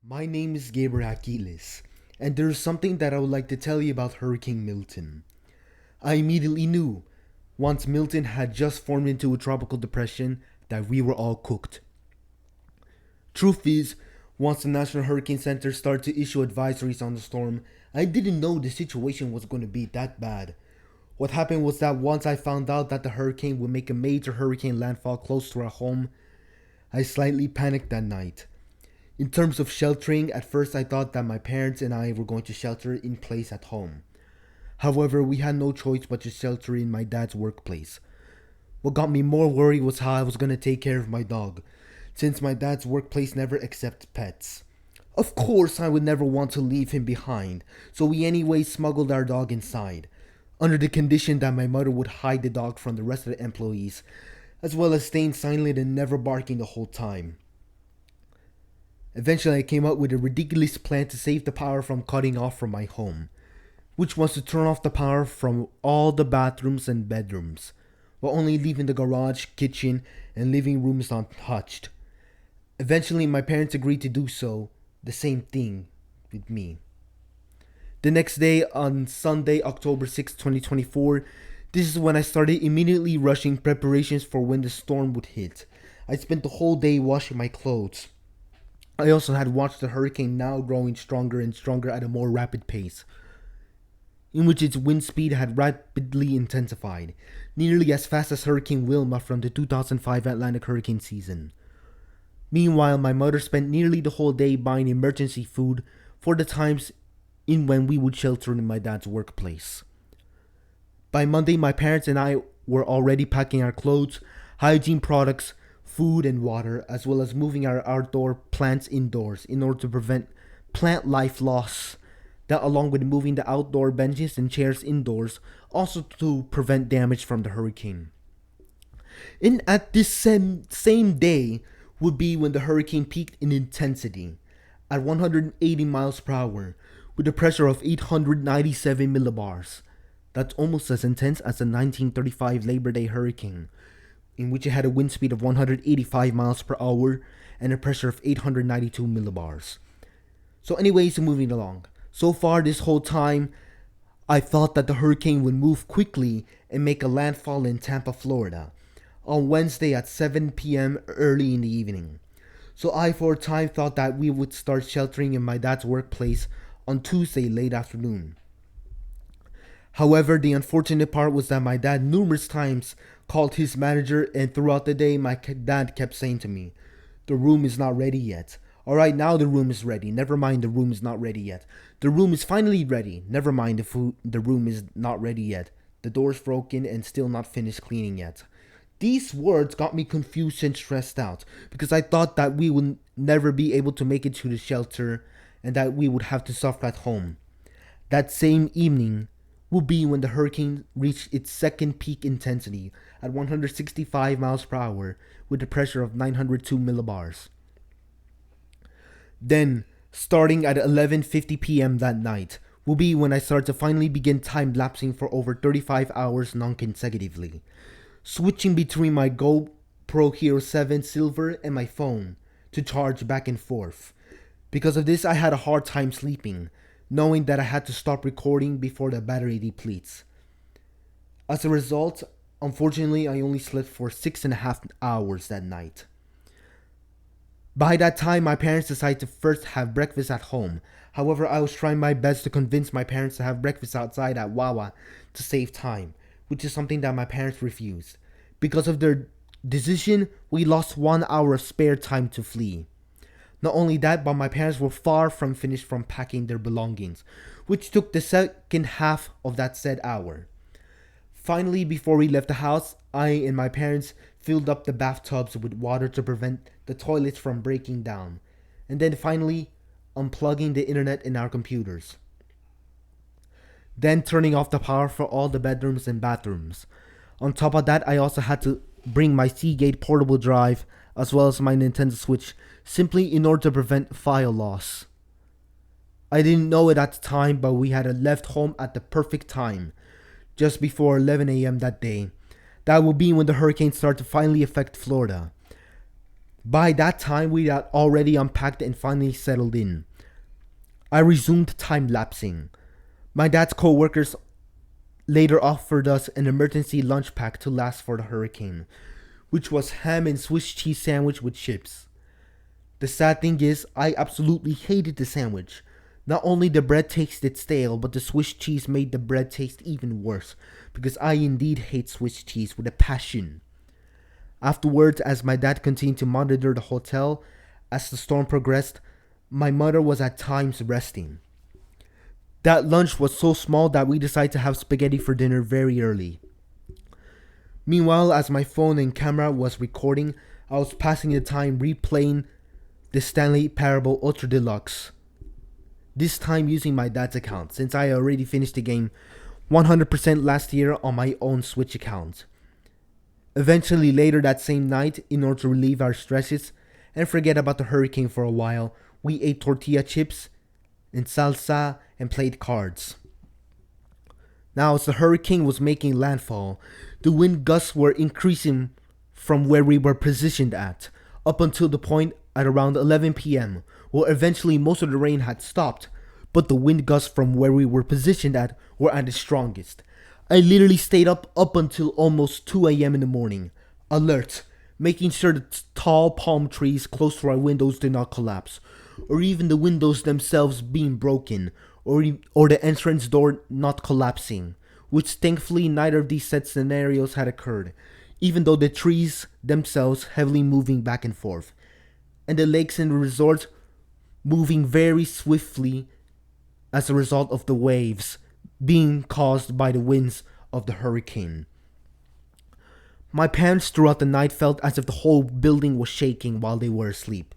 My name is Gabriel Aquiles, and there is something that I would like to tell you about Hurricane Milton. I immediately knew, once Milton had just formed into a tropical depression, that we were all cooked. Truth is, once the National Hurricane Center started to issue advisories on the storm, I didn't know the situation was going to be that bad. What happened was that once I found out that the hurricane would make a major hurricane landfall close to our home, I slightly panicked that night. In terms of sheltering, at first I thought that my parents and I were going to shelter in place at home. However, we had no choice but to shelter in my dad's workplace. What got me more worried was how I was going to take care of my dog, since my dad's workplace never accepts pets. Of course, I would never want to leave him behind, so we anyway smuggled our dog inside, under the condition that my mother would hide the dog from the rest of the employees, as well as staying silent and never barking the whole time. Eventually, I came up with a ridiculous plan to save the power from cutting off from my home, which was to turn off the power from all the bathrooms and bedrooms, while only leaving the garage, kitchen, and living rooms untouched. Eventually, my parents agreed to do so, the same thing with me. The next day, on Sunday, October 6, 2024, this is when I started immediately rushing preparations for when the storm would hit. I spent the whole day washing my clothes. I also had watched the hurricane now growing stronger and stronger at a more rapid pace, in which its wind speed had rapidly intensified, nearly as fast as Hurricane Wilma from the 2005 Atlantic hurricane season. Meanwhile, my mother spent nearly the whole day buying emergency food for the times in when we would shelter in my dad's workplace. By Monday, my parents and I were already packing our clothes, hygiene products, food and water, as well as moving our outdoor plants indoors in order to prevent plant life loss. That, along with moving the outdoor benches and chairs indoors, also to prevent damage from the hurricane. And at this same day would be when the hurricane peaked in intensity at 180 miles per hour with a pressure of 897 millibars. That's almost as intense as the 1935 Labor Day hurricane, in which it had a wind speed of 185 miles per hour and a pressure of 892 millibars. So anyways, moving along. So far this whole time, I thought that the hurricane would move quickly and make a landfall in Tampa, Florida, on Wednesday at 7 p.m. early in the evening. So I for a time thought that we would start sheltering in my dad's workplace on Tuesday late afternoon. However, the unfortunate part was that my dad numerous times called his manager, and throughout the day my dad kept saying to me, "The room is not ready yet. Alright, now the room is ready. Never mind, the room is not ready yet. The room is finally ready. Never mind, the room is not ready yet. The door's broken and still not finished cleaning yet." These words got me confused and stressed out because I thought that we would never be able to make it to the shelter and that we would have to suffer at home. That same evening would be when the hurricane reached its second peak intensity at 165 miles per hour with a pressure of 902 millibars. Then, starting at 11:50 p.m. that night, will be when I start to finally begin time-lapsing for over 35 hours non-consecutively, switching between my GoPro Hero 7 Silver and my phone to charge back and forth. Because of this, I had a hard time sleeping, knowing that I had to stop recording before the battery depletes. As a result, unfortunately, I only slept for 6.5 hours that night. By that time, my parents decided to first have breakfast at home. However, I was trying my best to convince my parents to have breakfast outside at Wawa to save time, which is something that my parents refused. Because of their decision, we lost 1 hour of spare time to flee. Not only that, but my parents were far from finished from packing their belongings, which took the second half of that said hour. Finally, before we left the house, I and my parents filled up the bathtubs with water to prevent the toilets from breaking down, and then finally unplugging the internet in our computers. Then turning off the power for all the bedrooms and bathrooms. On top of that, I also had to bring my Seagate portable drive as well as my Nintendo Switch, simply in order to prevent file loss. I didn't know it at the time, but we had left home at the perfect time, just before 11 a.m. that day. That would be when the hurricane started to finally affect Florida. By that time, we had already unpacked and finally settled in. I resumed time lapsing. My dad's co-workers later offered us an emergency lunch pack to last for the hurricane, which was ham and Swiss cheese sandwich with chips. The sad thing is, I absolutely hated the sandwich. Not only the bread tasted stale, but the Swiss cheese made the bread taste even worse, because I indeed hate Swiss cheese with a passion. Afterwards, as my dad continued to monitor the hotel, as the storm progressed, my mother was at times resting. That lunch was so small that we decided to have spaghetti for dinner very early. Meanwhile, as my phone and camera was recording, I was passing the time replaying the Stanley Parable Ultra Deluxe. This time using my dad's account, since I already finished the game 100% last year on my own Switch account. Eventually later that same night, in order to relieve our stresses and forget about the hurricane for a while, we ate tortilla chips and salsa and played cards. Now, as the hurricane was making landfall, the wind gusts were increasing from where we were positioned at, up until the point at around 11 p.m., where eventually most of the rain had stopped, but the wind gusts from where we were positioned at were at the strongest. I literally stayed up until almost 2 a.m. in the morning, alert, making sure the tall palm trees close to our windows did not collapse, or even the windows themselves being broken, or the entrance door not collapsing, which thankfully neither of these said scenarios had occurred, even though the trees themselves heavily moving back and forth, and the lakes in the resort moving very swiftly as a result of the waves being caused by the winds of the hurricane. My parents throughout the night felt as if the whole building was shaking while they were asleep.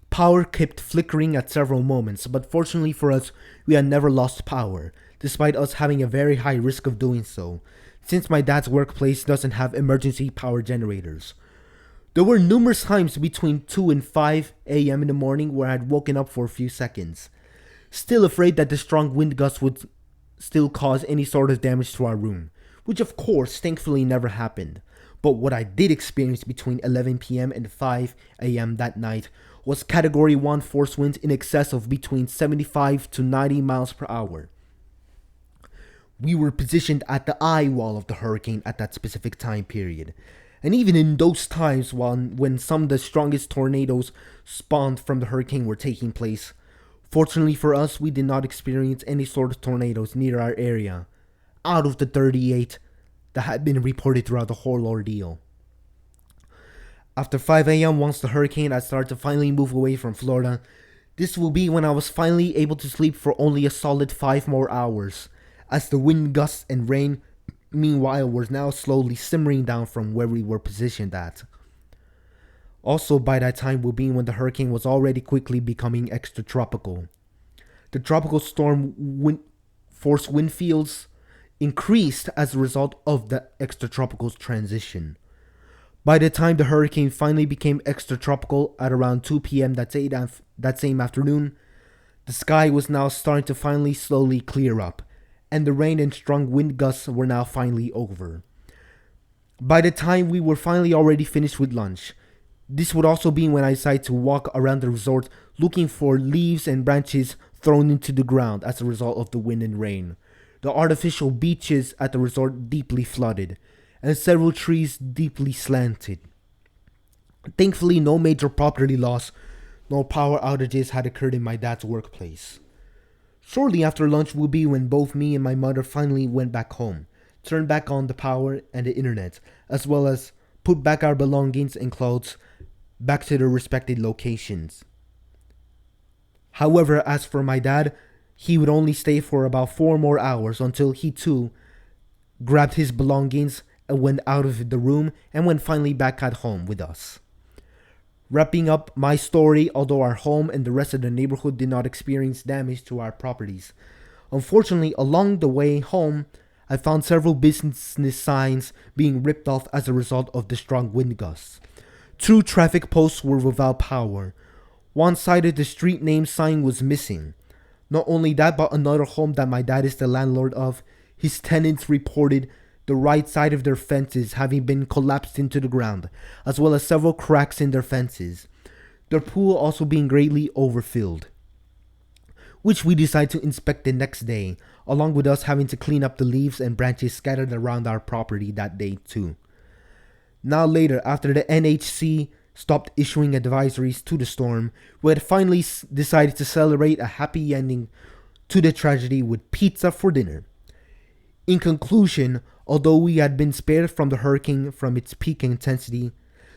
Power kept flickering at several moments, but fortunately for us, we had never lost power, despite us having a very high risk of doing so, since my dad's workplace doesn't have emergency power generators. There were numerous times between 2 and 5 a.m. in the morning where I had woken up for a few seconds, still afraid that the strong wind gusts would still cause any sort of damage to our room, which of course thankfully never happened. But what I did experience between 11 p.m. and 5 a.m. that night was Category 1 force winds in excess of between 75 to 90 miles per hour. We were positioned at the eye wall of the hurricane at that specific time period, and even in those times when some of the strongest tornadoes spawned from the hurricane were taking place, fortunately for us, we did not experience any sort of tornadoes near our area, out of the 38 that had been reported throughout the whole ordeal. After 5 a.m., once the hurricane had started to finally move away from Florida, this will be when I was finally able to sleep for only a solid 5 more hours, as the wind gusts and rain, meanwhile, were now slowly simmering down from where we were positioned at. Also, by that time will be when the hurricane was already quickly becoming extratropical. The tropical storm force wind fields increased as a result of the extratropical transition. By the time the hurricane finally became extratropical at around 2 p.m. that same afternoon, the sky was now starting to finally slowly clear up, and the rain and strong wind gusts were now finally over. By the time we were finally already finished with lunch, this would also be when I decided to walk around the resort looking for leaves and branches thrown into the ground as a result of the wind and rain. The artificial beaches at the resort deeply flooded, and several trees deeply slanted. Thankfully, no major property loss nor power outages had occurred in my dad's workplace. Shortly after lunch will be when both me and my mother finally went back home, turned back on the power and the internet, as well as put back our belongings and clothes back to their respective locations. However, as for my dad, he would only stay for about 4 more hours until he too grabbed his belongings and went out of the room and went finally back at home with us. Wrapping up my story, although our home and the rest of the neighborhood did not experience damage to our properties, unfortunately along the way home, I found several business signs being ripped off as a result of the strong wind gusts. 2 traffic posts were without power. One side of the street name sign was missing. Not only that, but another home that my dad is the landlord of, his tenants reported the right side of their fences having been collapsed into the ground, as well as several cracks in their fences. Their pool also being greatly overfilled, which we decided to inspect the next day, along with us having to clean up the leaves and branches scattered around our property that day too. Now later, after the NHC stopped issuing advisories to the storm, we had finally decided to celebrate a happy ending to the tragedy with pizza for dinner. In conclusion, although we had been spared from the hurricane from its peak intensity,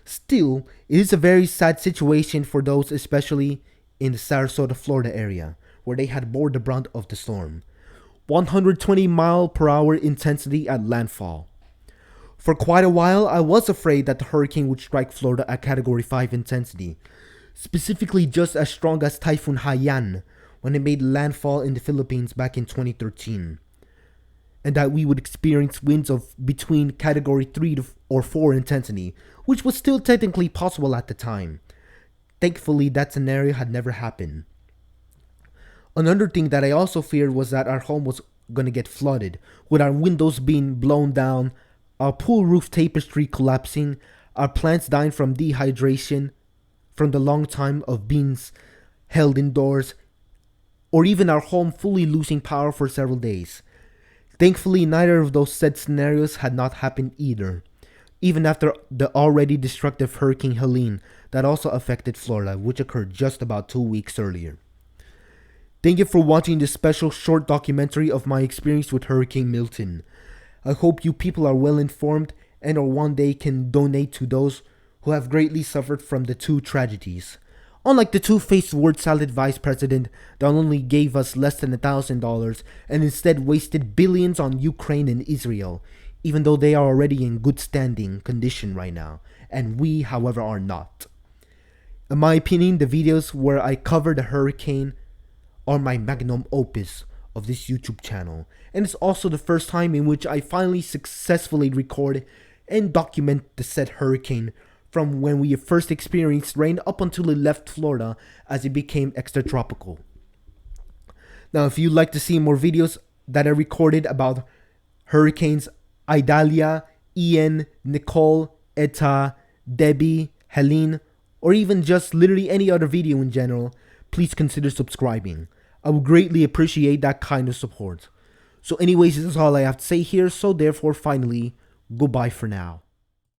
still, it is a very sad situation for those especially in the Sarasota, Florida area, where they had bore the brunt of the storm. 120 mile per hour intensity at landfall. For quite a while, I was afraid that the hurricane would strike Florida at Category 5 intensity, specifically just as strong as Typhoon Haiyan when it made landfall in the Philippines back in 2013, and that we would experience winds of between Category 3 or 4 intensity, which was still technically possible at the time. Thankfully, that scenario had never happened. Another thing that I also feared was that our home was going to get flooded, with our windows being blown down, our pool roof tapestry collapsing, our plants dying from dehydration from the long time of being held indoors, or even our home fully losing power for several days. Thankfully, neither of those said scenarios had not happened either, even after the already destructive Hurricane Helene that also affected Florida, which occurred just about 2 weeks earlier. Thank you for watching this special short documentary of my experience with Hurricane Milton. I hope you people are well informed and or one day can donate to those who have greatly suffered from the two tragedies. Unlike the two-faced word salad vice president that only gave us less than $1,000 and instead wasted billions on Ukraine and Israel, even though they are already in good standing condition right now, and we, however, are not. In my opinion, the videos where I cover the hurricane are my magnum opus of this YouTube channel, and it's also the first time in which I finally successfully record and document the said hurricane from when we first experienced rain up until it left Florida as it became extratropical. Now, if you'd like to see more videos that I recorded about hurricanes Idalia, Ian, Nicole, Eta, Debbie, Helene, or even just literally any other video in general, please consider subscribing. I would greatly appreciate that kind of support. So anyways, this is all I have to say here, so therefore finally, goodbye for now.